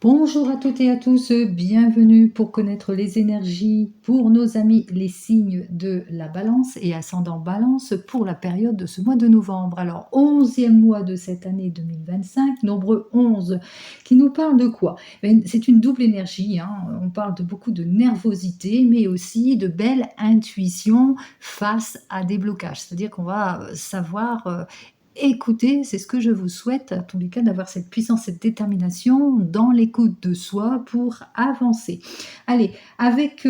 Bonjour à toutes et à tous, bienvenue pour connaître les énergies pour nos amis les signes de la balance et ascendant balance pour la période de ce mois de novembre. Alors, 11e mois de cette année 2025, nombre 11, qui nous parle de quoi? C'est une double énergie, hein. On parle de beaucoup de nervosité, mais aussi de belle intuition face à des blocages. C'est-à-dire qu'on va savoir écoutez, c'est ce que je vous souhaite, à tous les cas, d'avoir cette puissance, cette détermination dans l'écoute de soi pour avancer. Allez, avec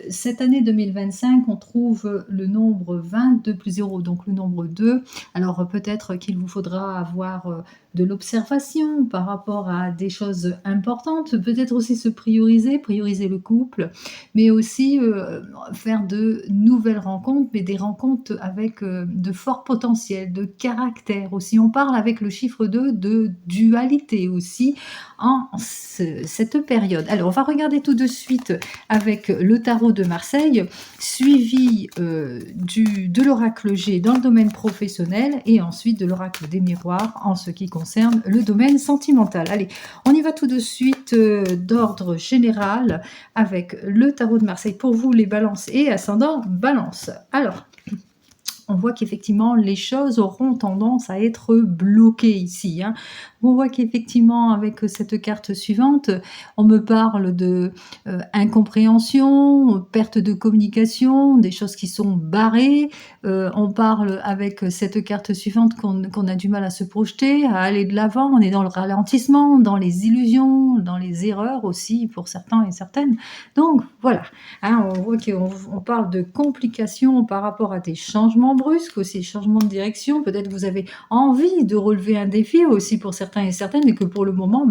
cette année 2025, on trouve le nombre 22 plus 0, donc le nombre 2. Alors peut-être qu'il vous faudra avoir de l'observation par rapport à des choses importantes, peut-être aussi se prioriser, prioriser le couple, mais aussi faire de nouvelles rencontres, mais des rencontres avec de forts potentiels, de caractère aussi. On parle avec le chiffre 2 de dualité aussi en cette période. Alors, on va regarder tout de suite avec le tarot de Marseille, suivi de l'oracle G dans le domaine professionnel et ensuite de l'oracle des miroirs en ce qui concerne le domaine sentimental. Allez, on y va tout de suite d'ordre général avec le tarot de Marseille pour vous les balances et ascendant balance. Alors, on voit qu'effectivement les choses auront tendance à être bloquées ici, hein. On voit qu'effectivement avec cette carte suivante, on me parle de incompréhension, perte de communication, des choses qui sont barrées. On parle avec cette carte suivante qu'on a du mal à se projeter, à aller de l'avant. On est dans le ralentissement, dans les illusions, dans les erreurs aussi pour certains et certaines. Donc voilà, hein, on voit qu'on parle de complications par rapport à des changements brusques aussi, changements de direction. Peut-être que vous avez envie de relever un défi aussi pour certains et certaines, et que pour le moment,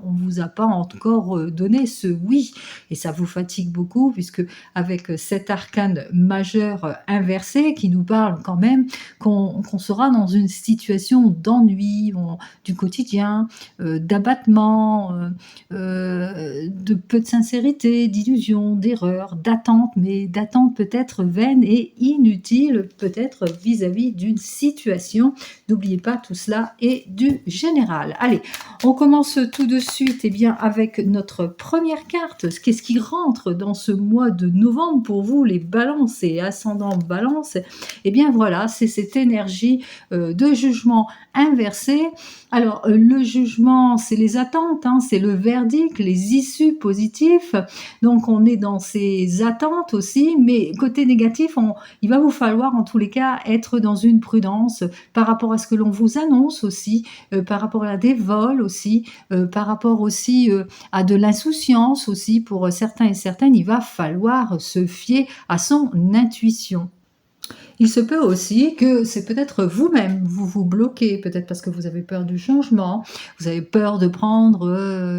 on vous a pas encore donné ce oui, et ça vous fatigue beaucoup, puisque avec cet arcane majeur inversé qui nous parle quand même qu'on sera dans une situation d'ennui du quotidien, d'abattement, de peu de sincérité, d'illusion, d'erreur, d'attente, mais d'attente peut-être vaine et inutile, peut-être vis-à-vis d'une situation. N'oubliez pas, tout cela est du général. Allez, on commence tout de suite bien, avec notre première carte. Qu'est-ce qui rentre dans ce mois de novembre pour vous, les balances et ascendant balance? Eh bien voilà, c'est cette énergie de jugement inversé. Alors, le jugement, c'est les attentes, hein, c'est le verdict, les issues positives. Donc, on est dans ces attentes aussi, mais côté négatif, il va vous falloir en tous les cas être dans une prudence par rapport à ce que l'on vous annonce aussi, par rapport à des vols aussi, par rapport aussi à de l'insouciance aussi pour certains et certaines. Il va falloir se fier à son intuition. Il se peut aussi que c'est peut-être vous-même, vous vous bloquez, peut-être parce que vous avez peur du changement, vous avez peur de prendre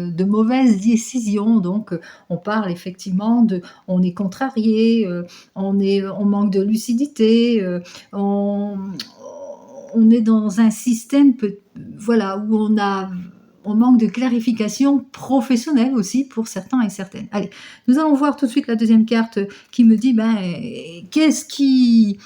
de mauvaises décisions. Donc, on parle effectivement on est contrarié, on manque de lucidité, on est dans un système, voilà, où on manque de clarification professionnelle aussi pour certains et certaines. Allez, nous allons voir tout de suite la deuxième carte qui me dit, qu'est-ce qui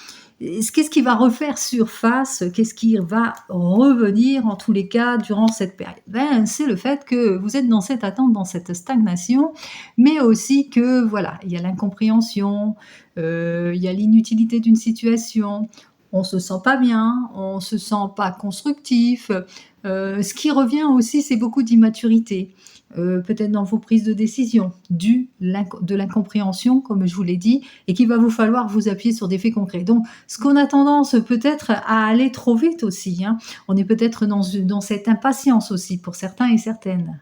va refaire surface? Qu'est-ce qui va revenir en tous les cas durant cette période? C'est le fait que vous êtes dans cette attente, dans cette stagnation, mais aussi que voilà, il y a l'incompréhension, il y a l'inutilité d'une situation, on se sent pas bien, on se sent pas constructif. Ce qui revient aussi, c'est beaucoup d'immaturité. Peut-être dans vos prises de décision, de l'incompréhension, comme je vous l'ai dit, et qu'il va vous falloir vous appuyer sur des faits concrets. Donc, ce qu'on a tendance peut-être à aller trop vite aussi, hein. On est peut-être dans cette impatience aussi pour certains et certaines.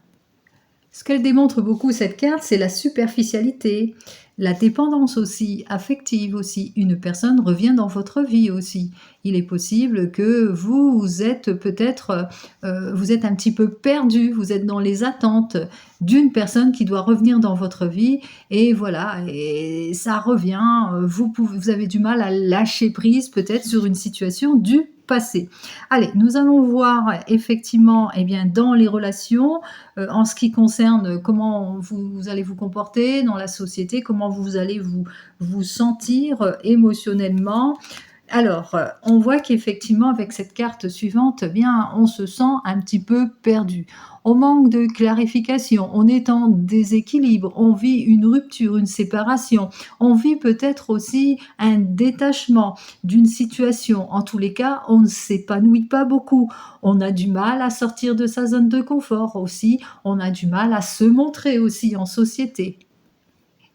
Ce qu'elle démontre beaucoup, cette carte, c'est la superficialité, la dépendance aussi, affective aussi. Une personne revient dans votre vie aussi. Il est possible que vous êtes peut-être, vous êtes un petit peu perdu, vous êtes dans les attentes d'une personne qui doit revenir dans votre vie, et voilà, et ça revient, vous avez du mal à lâcher prise peut-être sur une situation du passé. Allez, nous allons voir effectivement, dans les relations, en ce qui concerne comment vous allez vous comporter dans la société, comment vous allez vous sentir émotionnellement. Alors, on voit qu'effectivement avec cette carte suivante, eh bien, on se sent un petit peu perdu. On manque de clarification, on est en déséquilibre, on vit une rupture, une séparation, on vit peut-être aussi un détachement d'une situation. En tous les cas, on ne s'épanouit pas beaucoup. On a du mal à sortir de sa zone de confort aussi, on a du mal à se montrer aussi en société.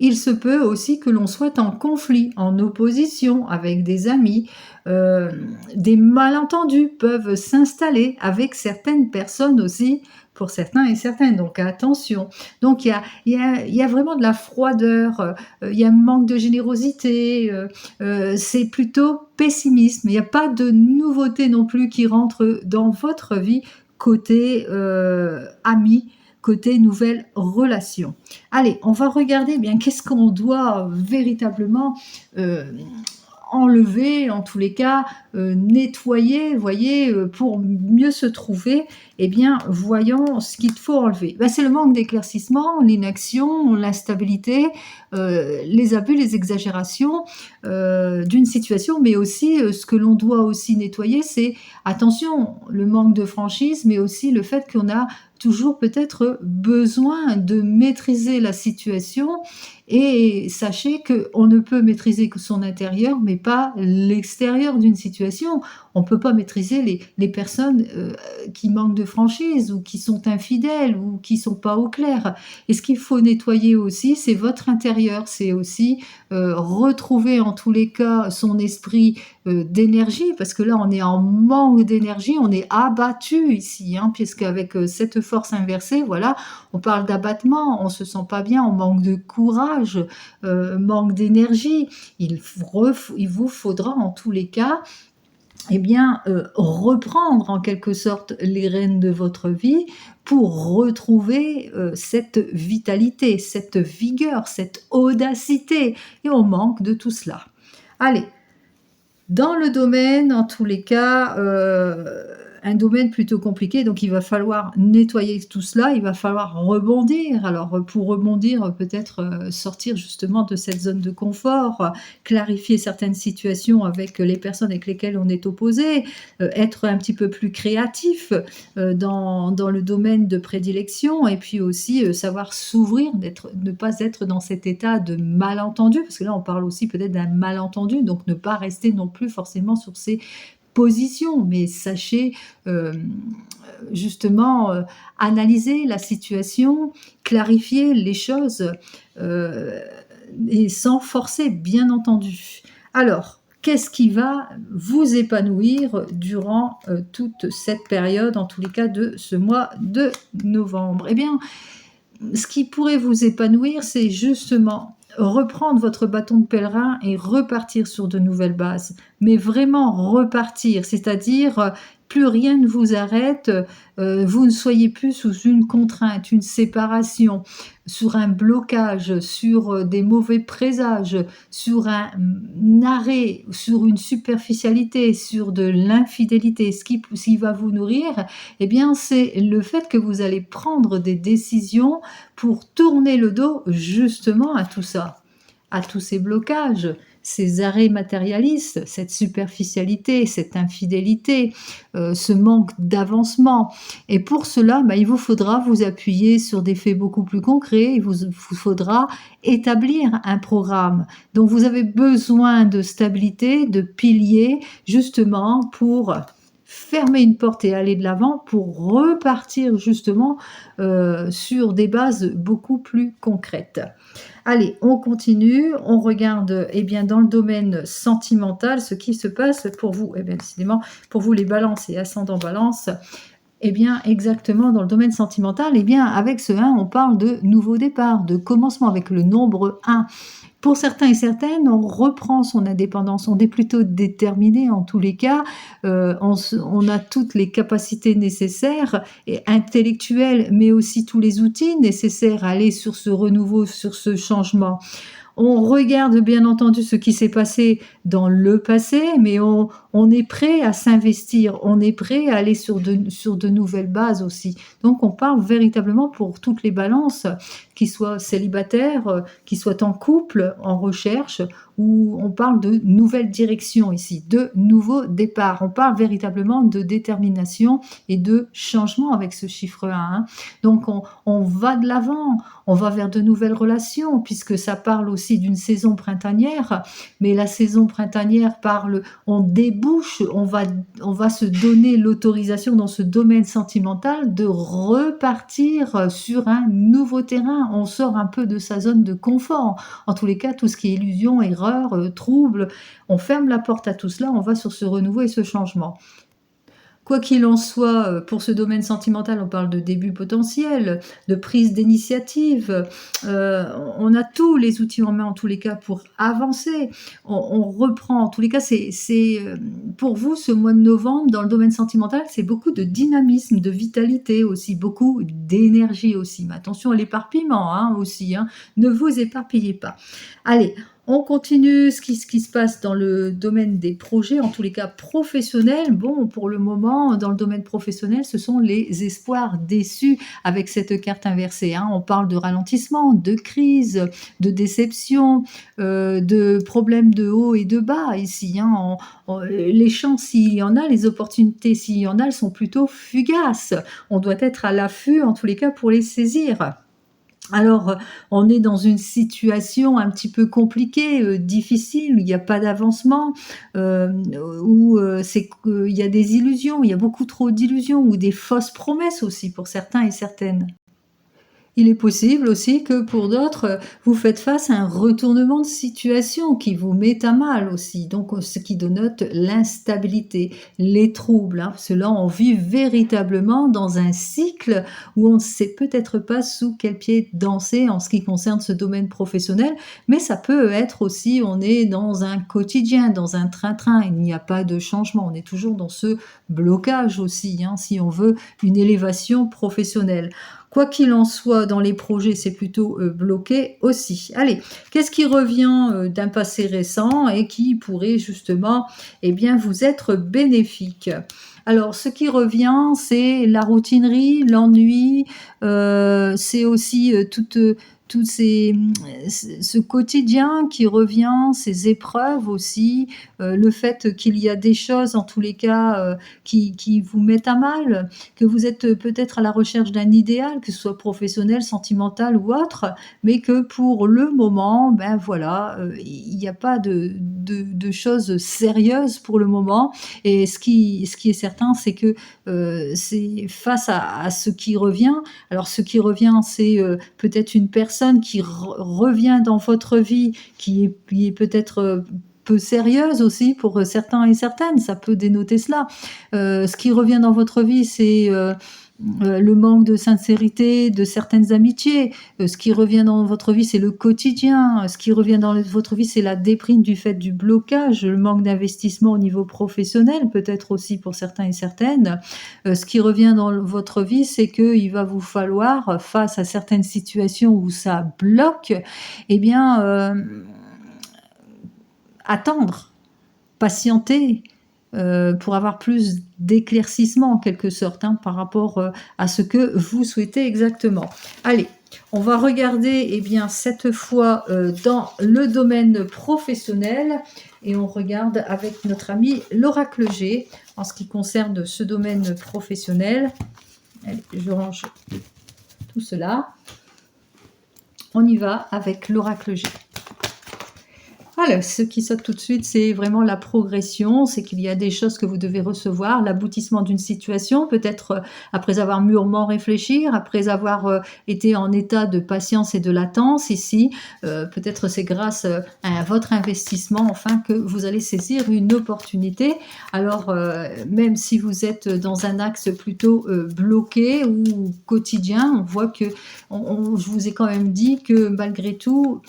Il se peut aussi que l'on soit en conflit, en opposition avec des amis. Des malentendus peuvent s'installer avec certaines personnes aussi, pour certains et certaines, donc attention. Donc il y a vraiment de la froideur, il y a un manque de générosité, c'est plutôt pessimisme. Il n'y a pas de nouveauté non plus qui rentre dans votre vie côté, amis, côté nouvelles relations. Allez, on va regarder bien qu'est-ce qu'on doit véritablement euh, enlever, en tous les cas, nettoyer, voyez, pour mieux se trouver. Eh bien, voyons ce qu'il faut enlever. Ben, c'est le manque d'éclaircissement, l'inaction, l'instabilité, les abus, les exagérations d'une situation, mais aussi ce que l'on doit aussi nettoyer, c'est, attention, le manque de franchise, mais aussi le fait qu'on a toujours peut-être besoin de maîtriser la situation et sachez qu'on ne peut maîtriser que son intérieur, mais pas l'extérieur d'une situation. On ne peut pas maîtriser les personnes qui manquent de franchise ou qui sont infidèles ou qui ne sont pas au clair. Et ce qu'il faut nettoyer aussi, c'est votre intérieur. C'est aussi retrouver en tous les cas son esprit d'énergie, parce que là on est en manque d'énergie, on est abattu ici, hein, puisque avec cette force inversée, voilà, on parle d'abattement, on se sent pas bien, on manque de courage, manque d'énergie. Il vous faudra en tous les cas eh bien, reprendre en quelque sorte les rênes de votre vie pour retrouver cette vitalité, cette vigueur, cette audacité. Et on manque de tout cela. Allez, dans le domaine, en tous les cas, un domaine plutôt compliqué, donc il va falloir nettoyer tout cela, il va falloir rebondir. Alors, pour rebondir, peut-être, sortir justement de cette zone de confort, clarifier certaines situations avec les personnes avec lesquelles on est opposé, être un petit peu plus créatif, dans le domaine de prédilection et puis aussi, savoir s'ouvrir, ne pas être dans cet état de malentendu, parce que là, on parle aussi peut-être d'un malentendu, donc ne pas rester non plus forcément sur ses positions, mais sachez justement analyser la situation, clarifier les choses et sans forcer, bien entendu. Alors, qu'est-ce qui va vous épanouir durant toute cette période, en tous les cas de ce mois de novembre? Eh bien, ce qui pourrait vous épanouir, c'est justement reprendre votre bâton de pèlerin et repartir sur de nouvelles bases. Mais vraiment repartir, c'est-à-dire plus rien ne vous arrête, vous ne soyez plus sous une contrainte, une séparation, sur un blocage, sur des mauvais présages, sur un arrêt, sur une superficialité, sur de l'infidélité. Ce qui va vous nourrir, eh bien, c'est le fait que vous allez prendre des décisions pour tourner le dos justement à tout ça, à tous ces blocages, ces arrêts matérialistes, cette superficialité, cette infidélité, ce manque d'avancement. Et pour cela, il vous faudra vous appuyer sur des faits beaucoup plus concrets, il vous faudra établir un programme. Donc vous avez besoin de stabilité, de piliers, justement pour fermer une porte et aller de l'avant pour repartir justement sur des bases beaucoup plus concrètes. Allez, on continue, on regarde eh bien, dans le domaine sentimental ce qui se passe pour vous. Eh bien, décidément, pour vous les balances et ascendant balance, eh bien, exactement dans le domaine sentimental, eh bien, avec ce 1, on parle de nouveau départ, de commencement avec le nombre 1. Pour certains et certaines, on reprend son indépendance, on est plutôt déterminé en tous les cas, on a toutes les capacités nécessaires, et intellectuelles, mais aussi tous les outils nécessaires à aller sur ce renouveau, sur ce changement. On regarde bien entendu ce qui s'est passé dans le passé, mais on est prêt à s'investir, on est prêt à aller sur de nouvelles bases aussi. Donc on parle véritablement pour toutes les balances, qu'ils soient célibataires, qu'ils soient en couple, en recherche, où on parle de nouvelles directions ici, de nouveaux départs. On parle véritablement de détermination et de changement avec ce chiffre 1, hein. Donc on va de l'avant, on va vers de nouvelles relations, puisque ça parle aussi d'une saison printanière, mais la saison printanière parle, on débouche, on va se donner l'autorisation dans ce domaine sentimental de repartir sur un nouveau terrain. On sort un peu de sa zone de confort. En tous les cas, tout ce qui est illusion, erreur, trouble, on ferme la porte à tout cela, on va sur ce renouveau et ce changement. Quoi qu'il en soit, pour ce domaine sentimental, on parle de début potentiel, de prise d'initiative. On a tous les outils en main, en tous les cas, pour avancer. On reprend, en tous les cas, pour vous, ce mois de novembre, dans le domaine sentimental, c'est beaucoup de dynamisme, de vitalité aussi, beaucoup d'énergie aussi. Mais attention à l'éparpillement, hein, aussi, hein. Ne vous éparpillez pas. Allez, on continue ce qui se passe dans le domaine des projets, en tous les cas professionnels. Bon, pour le moment, dans le domaine professionnel, ce sont les espoirs déçus avec cette carte inversée, hein. On parle de ralentissement, de crise, de déception, de problèmes de haut et de bas ici, hein. Les chances, s'il y en a, les opportunités, s'il y en a, elles sont plutôt fugaces. On doit être à l'affût, en tous les cas, pour les saisir. Alors, on est dans une situation un petit peu compliquée, difficile, où il n'y a pas d'avancement, où il y a des illusions, il y a beaucoup trop d'illusions ou des fausses promesses aussi pour certains et certaines. Il est possible aussi que pour d'autres, vous faites face à un retournement de situation qui vous met à mal aussi, donc ce qui dénote l'instabilité, les troubles, hein. Cela, on vit véritablement dans un cycle où on ne sait peut-être pas sous quel pied danser en ce qui concerne ce domaine professionnel, mais ça peut être aussi, on est dans un quotidien, dans un train-train, il n'y a pas de changement, on est toujours dans ce blocage aussi, hein, si on veut une élévation professionnelle. Quoi qu'il en soit, dans les projets, c'est plutôt bloqué aussi. Allez, qu'est-ce qui revient d'un passé récent et qui pourrait justement, eh bien, vous être bénéfique? Alors, ce qui revient, c'est la routinerie, l'ennui, c'est aussi ce quotidien qui revient, ces épreuves aussi, le fait qu'il y a des choses, en tous les cas, qui vous mettent à mal, que vous êtes peut-être à la recherche d'un idéal, que ce soit professionnel, sentimental ou autre, mais que pour le moment, ben voilà, il n'y a pas de choses sérieuses pour le moment. Et ce qui est certain, c'est que c'est face à ce qui revient. Alors, ce qui revient, c'est peut-être une personne qui revient dans votre vie, qui est peut-être peu sérieuse aussi pour certains et certaines, ça peut dénoter cela. Ce qui revient dans votre vie, c'est le manque de sincérité de certaines amitiés. Ce qui revient dans votre vie, c'est le quotidien. Ce qui revient dans votre vie, c'est la déprime du fait du blocage, le manque d'investissement au niveau professionnel, peut-être aussi pour certains et certaines. Ce qui revient dans votre vie, c'est qu'il va vous falloir, face à certaines situations où ça bloque, eh bien, attendre, patienter, pour avoir plus d'éclaircissement en quelque sorte, hein, par rapport à ce que vous souhaitez exactement. Allez, on va regarder eh bien, cette fois dans le domaine professionnel et on regarde avec notre ami l'oracle G en ce qui concerne ce domaine professionnel. Allez, je range tout cela. On y va avec l'oracle G. Alors, ce qui saute tout de suite, c'est vraiment la progression, c'est qu'il y a des choses que vous devez recevoir, l'aboutissement d'une situation, peut-être après avoir mûrement réfléchi, après avoir été en état de patience et de latence ici, peut-être c'est grâce à votre investissement, enfin, que vous allez saisir une opportunité. Alors, même si vous êtes dans un axe plutôt bloqué ou quotidien, on voit que, je vous ai quand même dit que malgré tout,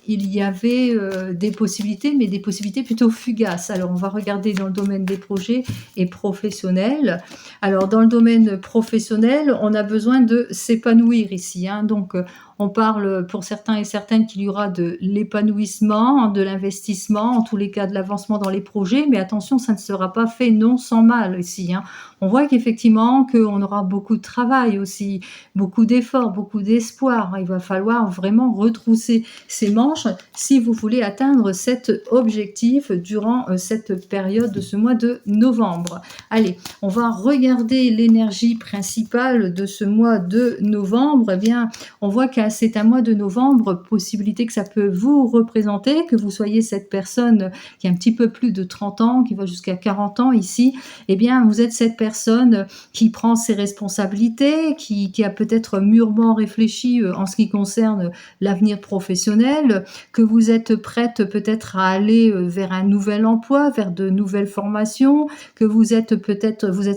il y avait, des possibilités, mais des possibilités plutôt fugaces. Alors on va regarder dans le domaine des projets et professionnels. Alors dans le domaine professionnel, on a besoin de s'épanouir ici, hein, donc on parle pour certains et certaines qu'il y aura de l'épanouissement, de l'investissement, en tous les cas de l'avancement dans les projets, mais attention, ça ne sera pas fait non sans mal ici, hein. On voit qu'effectivement qu'on aura beaucoup de travail aussi, beaucoup d'efforts, beaucoup d'espoir. Il va falloir vraiment retrousser ses manches si vous voulez atteindre cet objectif durant cette période de ce mois de novembre. Allez, on va regarder l'énergie principale de ce mois de novembre. Eh bien, on voit que c'est un mois de novembre, possibilité que ça peut vous représenter, que vous soyez cette personne qui a un petit peu plus de 30 ans, qui va jusqu'à 40 ans ici. Eh bien, vous êtes cette personne qui prend ses responsabilités, qui a peut-être mûrement réfléchi en ce qui concerne l'avenir professionnel, que vous êtes prête peut-être à aller vers un nouvel emploi, vers de nouvelles formations, que vous êtes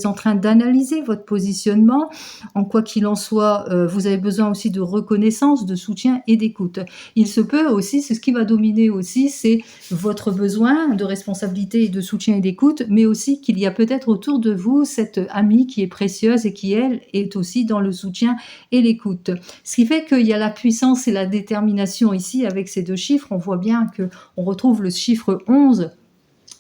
en train d'analyser votre positionnement. En quoi qu'il en soit, vous avez besoin aussi de reconnaissance, de soutien et d'écoute. Il se peut aussi, c'est ce qui va dominer aussi, c'est votre besoin de responsabilité et de soutien et d'écoute, mais aussi qu'il y a peut-être autour de vous cette amie qui est précieuse et qui, elle, est aussi dans le soutien et l'écoute. Ce qui fait qu'il y a la puissance et la détermination ici avec ces deux chiffres. On voit bien qu'on retrouve le chiffre 11.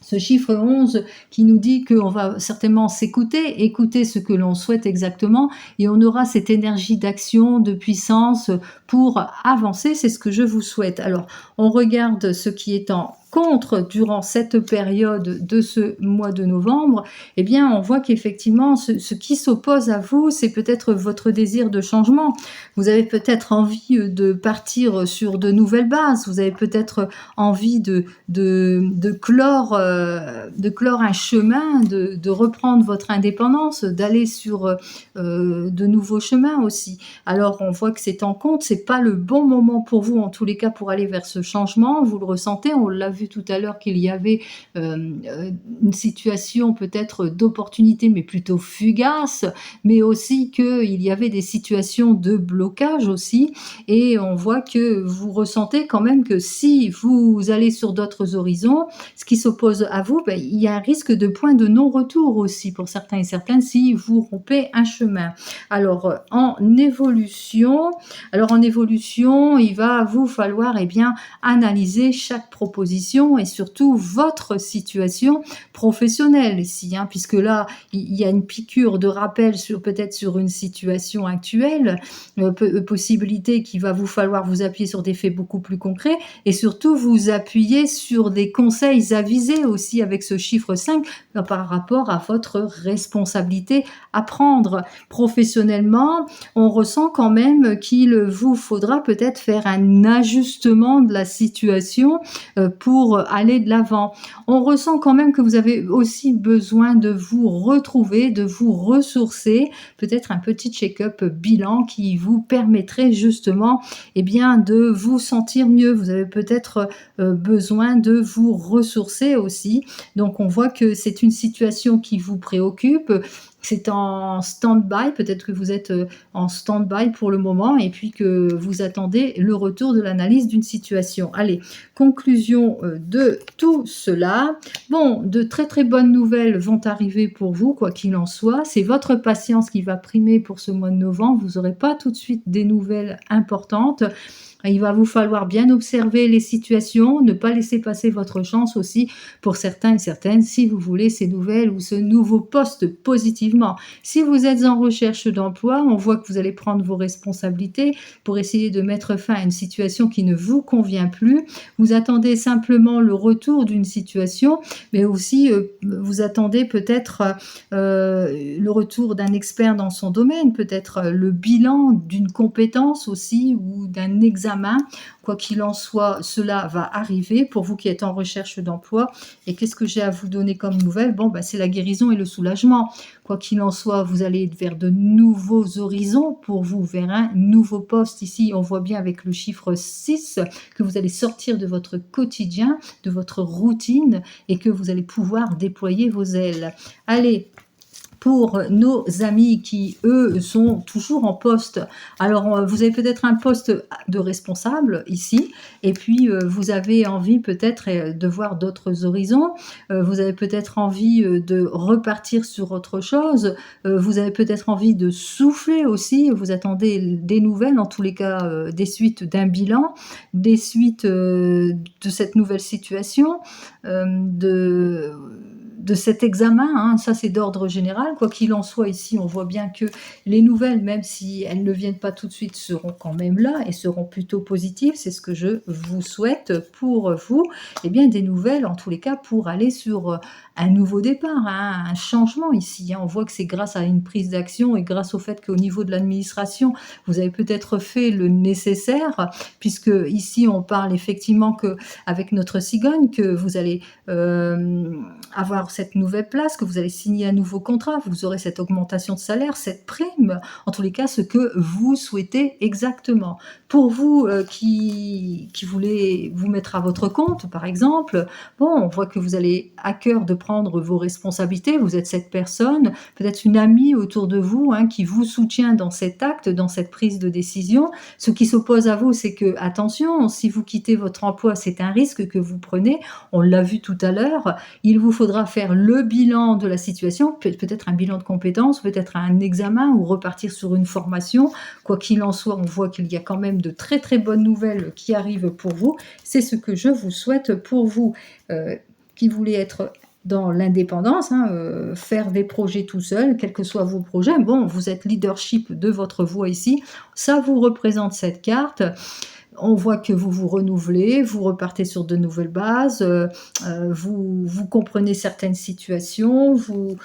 Ce chiffre 11 qui nous dit qu'on va certainement s'écouter, écouter ce que l'on souhaite exactement, et on aura cette énergie d'action, de puissance pour avancer. C'est ce que je vous souhaite. Alors, on regarde ce qui est en contre durant cette période de ce mois de novembre. Eh bien, on voit qu'effectivement, ce qui s'oppose à vous, c'est peut-être votre désir de changement. Vous avez peut-être envie de partir sur de nouvelles bases. Vous avez peut-être envie de clore un chemin, de reprendre votre indépendance, d'aller sur de nouveaux chemins aussi. Alors, on voit que c'est en compte, c'est pas le bon moment pour vous, en tous les cas, pour aller vers ce changement. Vous le ressentez, on l'a vu tout à l'heure qu'il y avait une situation peut-être d'opportunité, mais plutôt fugace, mais aussi qu'il y avait des situations de blocage aussi. Et on voit que vous ressentez quand même que si vous allez sur d'autres horizons, ce qui s'oppose à vous, ben, il y a un risque de point de non-retour aussi pour certains et certaines si vous rompez un chemin. Alors, en évolution, il va vous falloir analyser chaque proposition et surtout votre situation professionnelle ici, hein, puisque là, il y a une piqûre de rappel peut-être sur une situation actuelle, possibilité qu'il va vous falloir vous appuyer sur des faits beaucoup plus concrets et surtout vous appuyer sur des conseils avisés aussi avec ce chiffre 5 par rapport à votre responsabilité à prendre. Professionnellement, on ressent quand même qu'il vous faudra peut-être faire un ajustement de la situation pour aller de l'avant. On ressent quand même que vous avez aussi besoin de vous retrouver, de vous ressourcer, peut-être un petit check-up bilan qui vous permettrait justement de vous sentir mieux. Vous avez peut-être besoin de vous ressourcer aussi. Donc on voit que c'est une situation qui vous préoccupe. C'est en stand-by, peut-être que vous êtes en stand-by pour le moment et puis que vous attendez le retour de l'analyse d'une situation. Allez, conclusion de tout cela. Bon, de très très bonnes nouvelles vont arriver pour vous, quoi qu'il en soit. C'est votre patience qui va primer pour ce mois de novembre. Vous n'aurez pas tout de suite des nouvelles importantes. Il va vous falloir bien observer les situations, ne pas laisser passer votre chance aussi pour certains et certaines si vous voulez ces nouvelles ou ce nouveau poste positivement. Si vous êtes en recherche d'emploi, on voit que vous allez prendre vos responsabilités pour essayer de mettre fin à une situation qui ne vous convient plus. Vous attendez simplement le retour d'une situation, mais aussi vous attendez peut-être le retour d'un expert dans son domaine, peut-être le bilan d'une compétence aussi ou d'un examen. Quoi qu'il en soit, cela va arriver pour vous qui êtes en recherche d'emploi. Et qu'est-ce que j'ai à vous donner comme nouvelle? Bon, c'est la guérison et le soulagement. Quoi qu'il en soit, vous allez vers de nouveaux horizons pour vous, vers un nouveau poste. Ici, on voit bien avec le chiffre 6 que vous allez sortir de votre quotidien, de votre routine et que vous allez pouvoir déployer vos ailes. Allez, Pour nos amis qui, eux, sont toujours en poste. Alors, vous avez peut-être un poste de responsable ici et puis, vous avez envie peut-être, de voir d'autres horizons. Vous avez peut-être envie, de repartir sur autre chose. Vous avez peut-être envie de souffler aussi. Vous attendez des nouvelles, en tous les cas, des suites d'un bilan, des suites, de cette nouvelle situation, de cet examen, hein, ça c'est d'ordre général. Quoi qu'il en soit, ici, on voit bien que les nouvelles, même si elles ne viennent pas tout de suite, seront quand même là et seront plutôt positives. C'est ce que je vous souhaite pour vous. Eh bien, des nouvelles, en tous les cas, pour aller sur un nouveau départ, hein, un changement ici, hein. On voit que c'est grâce à une prise d'action et grâce au fait qu'au niveau de l'administration, vous avez peut-être fait le nécessaire, puisque ici, on parle effectivement que avec notre cigogne, que vous allez avoir cette nouvelle place, que vous allez signer un nouveau contrat, vous aurez cette augmentation de salaire, cette prime, en tous les cas, ce que vous souhaitez exactement. Pour vous qui voulez vous mettre à votre compte, par exemple, bon, on voit que vous allez à cœur de prendre vos responsabilités, vous êtes cette personne, peut-être une amie autour de vous, hein, qui vous soutient dans cet acte, dans cette prise de décision. Ce qui s'oppose à vous, c'est que, attention, si vous quittez votre emploi, c'est un risque que vous prenez, on l'a vu tout à l'heure, il vous faudra faire le bilan de la situation, peut-être un bilan de compétences, peut-être un examen ou repartir sur une formation. Quoi qu'il en soit, on voit qu'il y a quand même de très très bonnes nouvelles qui arrivent pour vous. C'est ce que je vous souhaite pour vous qui voulez être dans l'indépendance, hein, faire des projets tout seul, quels que soient vos projets. Bon, vous êtes leadership de votre voix ici, ça vous représente cette carte. On voit que vous vous renouvelez, vous repartez sur de nouvelles bases, vous comprenez certaines situations, vous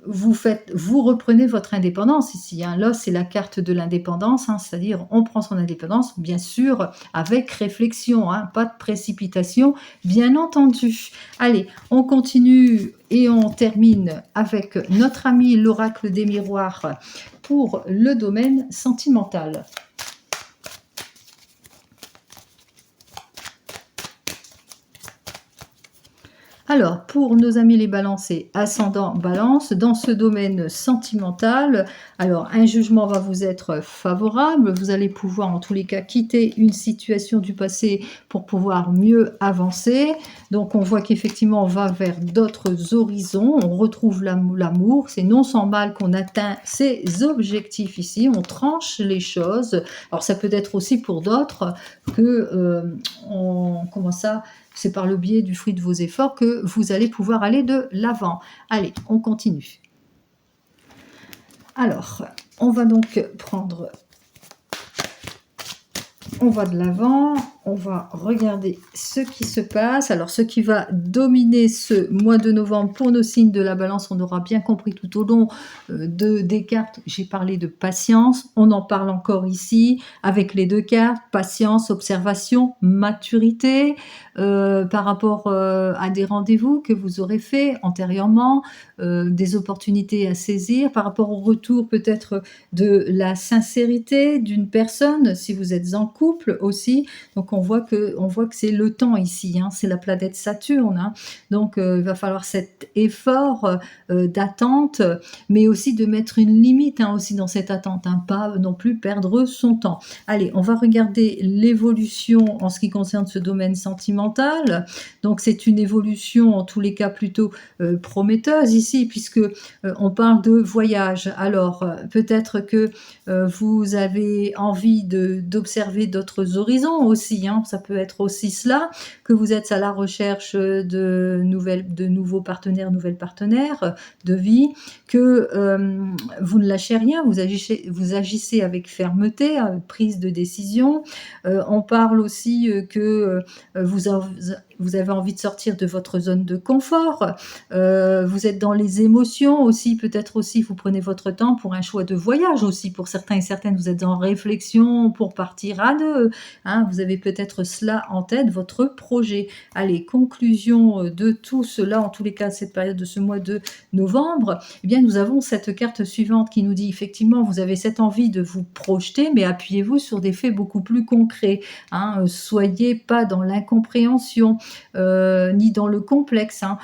reprenez votre indépendance ici, hein. Là, c'est la carte de l'indépendance, hein, c'est-à-dire on prend son indépendance, bien sûr, avec réflexion, hein, pas de précipitation, bien entendu. Allez, on continue et on termine avec notre ami l'oracle des miroirs pour le domaine sentimental. Alors, pour nos amis les balances et ascendant balance, dans ce domaine sentimental, alors un jugement va vous être favorable, vous allez pouvoir en tous les cas quitter une situation du passé pour pouvoir mieux avancer. Donc on voit qu'effectivement on va vers d'autres horizons, on retrouve l'amour, c'est non sans mal qu'on atteint ses objectifs ici, on tranche les choses. Alors ça peut être aussi pour d'autres que c'est par le biais du fruit de vos efforts que vous allez pouvoir aller de l'avant. Allez, on continue. Alors, on va donc prendre... On va de l'avant, on va regarder ce qui se passe. Alors, ce qui va dominer ce mois de novembre pour nos signes de la balance, on aura bien compris tout au long des cartes. J'ai parlé de patience, on en parle encore ici avec les deux cartes. Patience, observation, maturité par rapport à des rendez-vous que vous aurez fait antérieurement, des opportunités à saisir, par rapport au retour peut-être de la sincérité d'une personne, si vous êtes en couple aussi. Donc on voit que c'est le temps ici, hein, c'est la planète Saturne, hein. Donc il va falloir cet effort d'attente, mais aussi de mettre une limite, hein, aussi dans cette attente, hein, pas non plus perdre son temps. Allez, on va regarder l'évolution en ce qui concerne ce domaine sentimental. Donc c'est une évolution en tous les cas plutôt prometteuse ici, puisque on parle de voyage. Alors peut-être que vous avez envie d'observer d'autres horizons aussi, hein. Ça peut être aussi cela, que vous êtes à la recherche de nouveaux partenaires, nouvelles partenaires de vie, que vous ne lâchez rien, vous agissez avec fermeté, prise de décision. On parle aussi que vous avez envie de sortir de votre zone de confort, vous êtes dans les émotions aussi, peut-être aussi vous prenez votre temps pour un choix de voyage aussi, pour certains et certaines vous êtes en réflexion pour partir à deux, hein, vous avez peut-être cela en tête, votre projet. Allez, conclusion de tout cela, en tous les cas cette période de ce mois de novembre, eh bien nous avons cette carte suivante qui nous dit effectivement vous avez cette envie de vous projeter, mais appuyez-vous sur des faits beaucoup plus concrets, hein, soyez pas dans l'incompréhension. ni dans le complexe, hein.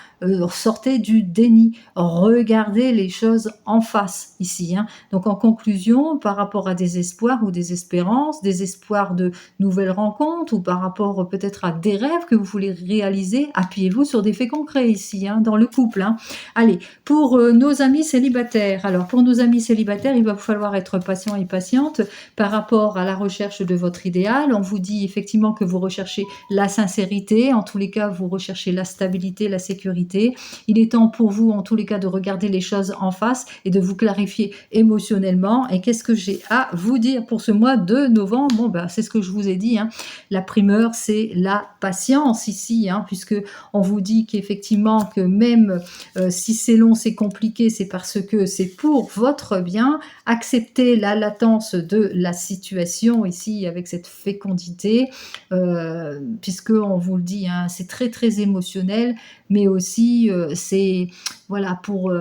Sortez du déni, regardez les choses en face ici, hein. Donc en conclusion, par rapport à des espoirs ou des espérances, des espoirs de nouvelles rencontres ou par rapport peut-être à des rêves que vous voulez réaliser, appuyez-vous sur des faits concrets ici, hein, dans le couple, hein. Allez, pour nos amis célibataires, alors pour nos amis célibataires, il va vous falloir être patient et patiente par rapport à la recherche de votre idéal. On vous dit effectivement que vous recherchez la sincérité, en tous les cas vous recherchez la stabilité, la sécurité. Il est temps pour vous en tous les cas de regarder les choses en face et de vous clarifier émotionnellement. Et qu'est-ce que j'ai à vous dire pour ce mois de novembre? Bon, ben, c'est ce que je vous ai dit, hein. La primeur, c'est la patience ici, hein, puisque on vous dit qu'effectivement que même si c'est long, c'est compliqué, c'est parce que c'est pour votre bien. Acceptez la latence de la situation ici avec cette fécondité, puisque on vous le dit, hein, c'est très très émotionnel, mais aussi c'est voilà pour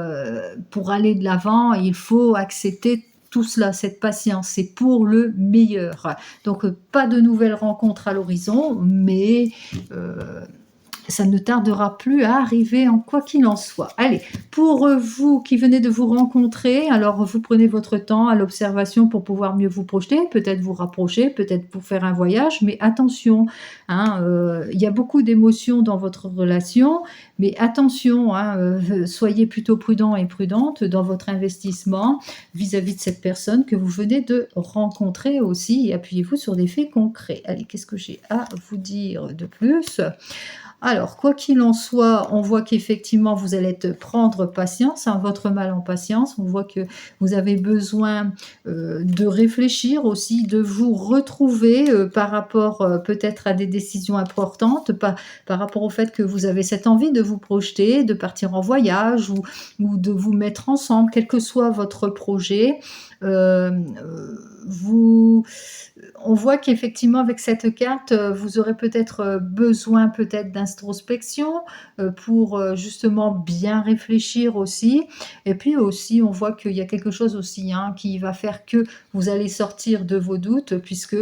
aller de l'avant, il faut accepter tout cela, cette patience, c'est pour le meilleur. Donc pas de nouvelles rencontres à l'horizon, mais ça ne tardera plus à arriver en quoi qu'il en soit. Allez, pour vous qui venez de vous rencontrer, alors vous prenez votre temps à l'observation pour pouvoir mieux vous projeter, peut-être vous rapprocher, peut-être pour faire un voyage, mais attention, hein, il y a beaucoup d'émotions dans votre relation, mais attention, hein, soyez plutôt prudent et prudente dans votre investissement vis-à-vis de cette personne que vous venez de rencontrer aussi, et appuyez-vous sur des faits concrets. Allez, qu'est-ce que j'ai à vous dire de plus? Alors, quoi qu'il en soit, on voit qu'effectivement, vous allez prendre patience, hein, votre mal en patience. On voit que vous avez besoin de réfléchir aussi, de vous retrouver par rapport peut-être à des décisions importantes, par rapport au fait que vous avez cette envie de vous projeter, de partir en voyage ou de vous mettre ensemble, quel que soit votre projet. Euh, euh, vous, on voit qu'effectivement avec cette carte, vous aurez peut-être besoin peut-être d'introspection pour justement bien réfléchir aussi. Et puis aussi, on voit qu'il y a quelque chose aussi, hein, qui va faire que vous allez sortir de vos doutes, puisque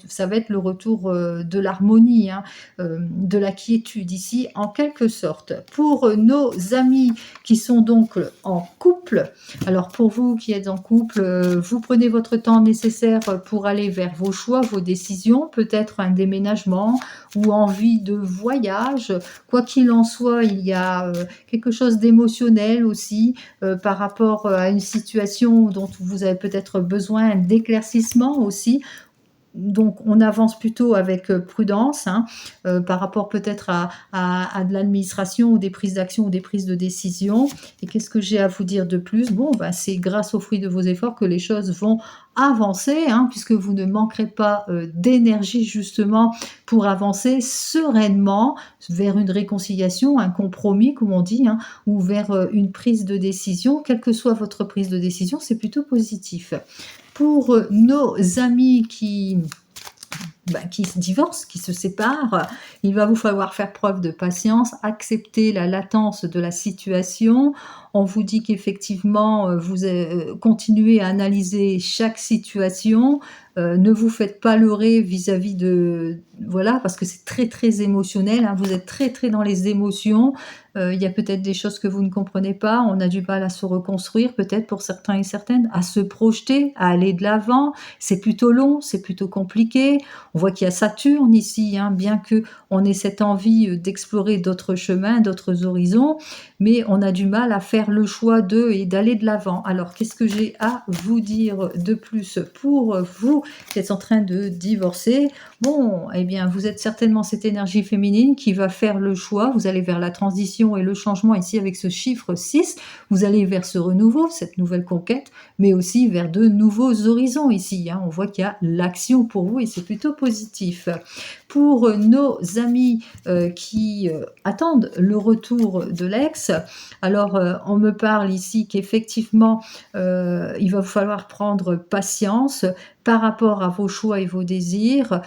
ça va être le retour de l'harmonie, hein, de la quiétude ici, en quelque sorte. Pour nos amis qui sont donc en couple, alors pour vous qui êtes en couple, vous prenez votre temps nécessaire pour aller vers vos choix, vos décisions, peut-être un déménagement ou envie de voyage. Quoi qu'il en soit, il y a quelque chose d'émotionnel aussi par rapport à une situation dont vous avez peut-être besoin d'éclaircissement aussi. Donc, on avance plutôt avec prudence, hein, par rapport peut-être à de l'administration ou des prises d'action ou des prises de décision. Et qu'est-ce que j'ai à vous dire de plus? Bon, ben, c'est grâce au fruit de vos efforts que les choses vont avancer, hein, puisque vous ne manquerez pas d'énergie justement pour avancer sereinement vers une réconciliation, un compromis, comme on dit, hein, ou vers une prise de décision. Quelle que soit votre prise de décision, c'est plutôt positif. Pour nos amis qui se divorcent, qui se séparent, il va vous falloir faire preuve de patience, accepter la latence de la situation. On vous dit qu'effectivement, vous continuez à analyser chaque situation. Ne vous faites pas leurrer vis-à-vis de... Voilà, parce que c'est très, très émotionnel, hein, vous êtes très, très dans les émotions. Il y a peut-être des choses que vous ne comprenez pas. On a du mal à se reconstruire, peut-être pour certains et certaines, à se projeter, à aller de l'avant. C'est plutôt long, c'est plutôt compliqué. On voit qu'il y a Saturne ici, hein, bien que on ait cette envie d'explorer d'autres chemins, d'autres horizons, mais on a du mal à faire le choix et d'aller de l'avant. Alors, qu'est-ce que j'ai à vous dire de plus pour vous qui êtes en train de divorcer? Bon, eh bien, vous êtes certainement cette énergie féminine qui va faire le choix. Vous allez vers la transition et le changement ici avec ce chiffre 6. Vous allez vers ce renouveau, cette nouvelle conquête, mais aussi vers de nouveaux horizons ici, hein. On voit qu'il y a l'action pour vous et c'est plutôt positif. Pour nos amis qui attendent le retour de l'ex, alors on me parle ici qu'effectivement il va vous falloir prendre patience par rapport à vos choix et vos désirs.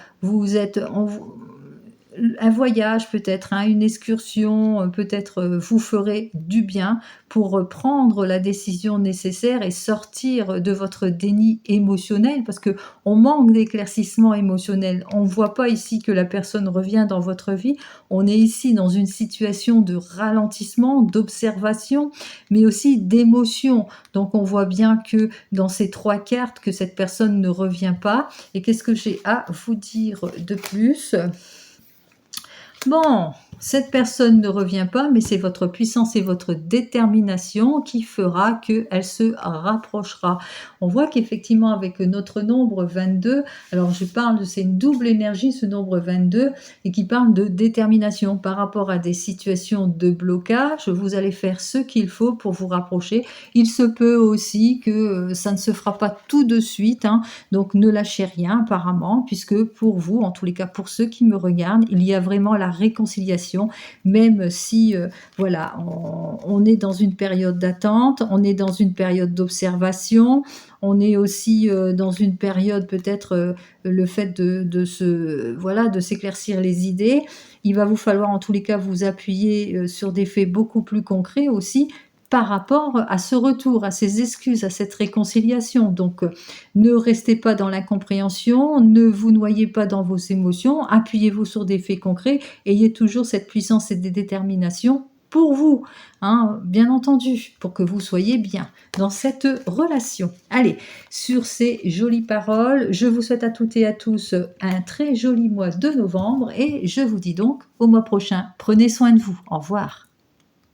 un voyage peut-être, hein, une excursion, peut-être, vous ferait du bien pour, prendre la décision nécessaire et sortir de votre déni émotionnel parce que on manque d'éclaircissement émotionnel. On ne voit pas ici que la personne revient dans votre vie. On est ici dans une situation de ralentissement, d'observation, mais aussi d'émotion. Donc on voit bien que dans ces 3 cartes que cette personne ne revient pas. Et qu'est-ce que j'ai à vous dire de plus? Bon, cette personne ne revient pas, mais c'est votre puissance et votre détermination qui fera qu'elle se rapprochera. On voit qu'effectivement avec notre nombre 22, alors je parle de c'est une double énergie ce nombre 22 et qui parle de détermination par rapport à des situations de blocage. Vous allez faire ce qu'il faut pour vous rapprocher. Il se peut aussi que ça ne se fera pas tout de suite, hein, donc ne lâchez rien apparemment, puisque pour vous, en tous les cas pour ceux qui me regardent, il y a vraiment la réconciliation, même si voilà, on est dans une période d'attente, on est dans une période d'observation, on est aussi dans une période peut-être le fait voilà, de s'éclaircir les idées. Il va vous falloir en tous les cas vous appuyer sur des faits beaucoup plus concrets aussi par rapport à ce retour, à ces excuses, à cette réconciliation. Donc, ne restez pas dans l'incompréhension, ne vous noyez pas dans vos émotions, appuyez-vous sur des faits concrets, ayez toujours cette puissance et des déterminations pour vous, hein, bien entendu, pour que vous soyez bien dans cette relation. Allez, sur ces jolies paroles, je vous souhaite à toutes et à tous un très joli mois de novembre et je vous dis donc au mois prochain. Prenez soin de vous. Au revoir.